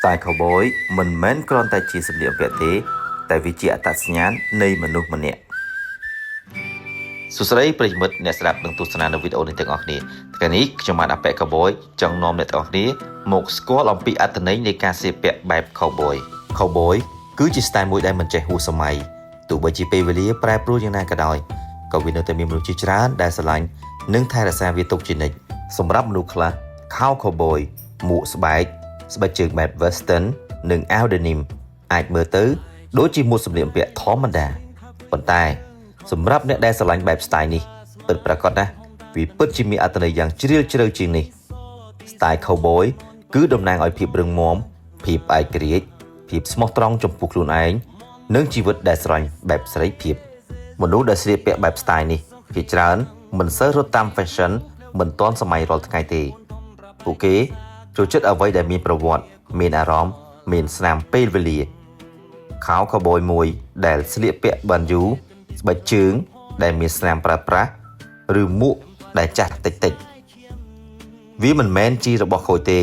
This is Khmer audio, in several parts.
Style Cowboy មិនមែនគ្រាន់តែជាសម្លៀកបំពាក់ទេតែវាជាអត្តសញ្ញាណនៃមនុស្សម្នាក់សួស្តីប្រិយមិត្តអ្នកស្ដាប់និងទស្សនានៅវីដេអូនេះទាំងអស់គ្នាថ្ងៃនេះខ្ញុំបានអាប៉ែ Cowboy ចង់នាំអ្នកទាំងអស់គ្នាមកស្គាល់អំពីអត្ថន័យនៃការស្លៀកពាក់បែប Cowboy Cowboy គឺជា style មួយដែលមិនចេះហួសសម័យទោះបីជាពេលវេលាប្រែប្រួលយ៉ាងណាក៏ដោយក៏វានៅតែមានមនុស្សជាច្រើនដែលស្រឡាញ់និងថែរក្សាវាទុកជានិច្ចសម្រាប់មនុស្សខ្លះ Cowboy មួកស្បែកស្បែកជើងបែប Western និងអាវ Denim អាចមើលទៅដូចជាមួកសម្លៀកបំពាក់ធម្មតាប៉ុន្តែសម្រាប់អ្នកដែលស្រឡាញ់បែប style នេះពិតប្រាកដណាស់វាពិតជាមានអត្ថន័យយ៉ាងជ្រាលជ្រៅជាងនេះ Style Cowboy គឺតំណាងឲ្យភាពរឹងមាំភាពឯករាជ្យភាពស្មោះត្រង់ចំពោះខ្លួនឯងនិងជីវិតដែលស្រឡាញ់បែបសេរីភាពមនុស្សដែលស្លៀកពាក់បែប style នេះភាគច្រើនមិនសូវរត់តាម fashion មិនទាន់សម័យរាល់ថ្ងៃទេពួកគេចូលចិត្តអ្វីដែលមានប្រវត្តិមានអារម្មណ៍មានស្នាមពេលវេលាខោ Cowboy មួយដែលស្លៀកពាក់បានយូរស្បែកជើងដែលមានស្នាមប្រើប្រាស់ឬមួកដែលចាស់តិចវាមិនមែនជារបស់ខូចទេ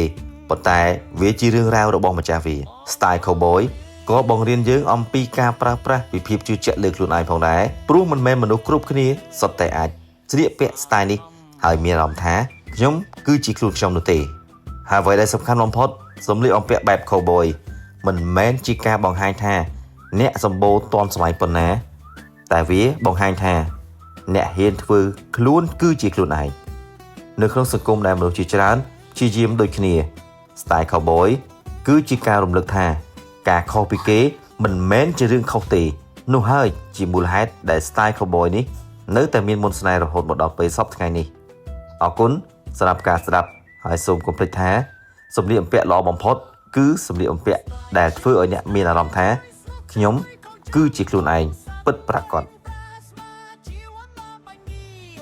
ប៉ុន្តែវាជារឿងរ៉ាវរបស់ម្ចាស់វា Style Cowboy ក៏បង្រៀនយើងអំពីការប្រើប្រាស់វិភាពជឿជាក់លើខ្លួនឯងផងដែរព្រោះមិនមែនមនុស្សគ្រប់គ្នាសុទ្ធតែអាចស្លៀកពាក់ Style នេះហើយមានអារម្មណ៍ថាខ្ញុំគឺជាខ្លួនខ្ញុំនោះទេហើយអ្វីដែលសំខាន់បំផុតសម្លៀកបំពាក់បែប Cowboy មិនមែនជាការបង្ហាញថាអ្នកសម្បូរទាន់សម័យប៉ុណ្ណាតែវាបង្ហាញថាអ្នកហ៊ានធ្វើខ្លួនគឺជាខ្លួនឯងនៅក្នុងសង្គមដែលមនុស្សជាច្រើនព្យាយាមដូចគ្នា Style Cowboy គឺជាការរំលឹកថាការខុសពីគេមិនមែនជារឿងខុសទេនោះហើយជាមូលហេតុដែល Style Cowboy នេះនៅតែមានមន្តស្នេហ៍រហូតមកដល់ពេលសព្វថ្ងៃនេះអរគុណសម្រាប់ការស្ដាប់ហើយសូមកុំភ្លេចថាសម្លៀកបំពាក់ល្អបំផុតគឺសម្លៀកបំពាក់ដែលធ្វើឲ្យអ្នកមានអារម្មណ៍ថាខ្ញុំគឺជាខ្លួនឯងពិតប្រាកដ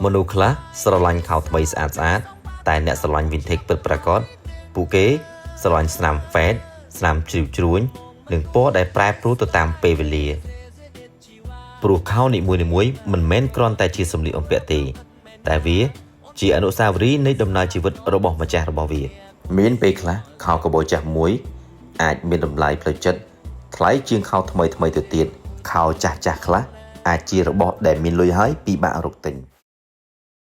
មនុស្សខ្លះស្រឡាញ់ខោថ្មីស្អាតតែអ្នកស្រឡាញ់ vintage ពិតប្រាកដពួកគេស្រឡាញ់ស្នាម fade ស្នាមជ្រីវជ្រួញនិងពណ៌ដែលប្រែប្រួលទៅតាមពេលវេលាព្រោះខោនីមួយៗមិនមែនគ្រាន់តែជាសម្លៀកបំពាក់ទេតែវាជាអនុស្សាវរីយ៍នៃដំណើរជីវិតរបស់ម្ចាស់របស់វាមានពេលខ្លះខោ Cowboy ចាស់មួយអាចមានតម្លៃផ្លូវចិត្តថ្លៃជាងខោថ្មីទៅទៀតខោចាស់ខ្លះអាចជារបស់ដែលមានលុយហើយពិបាករកទិញ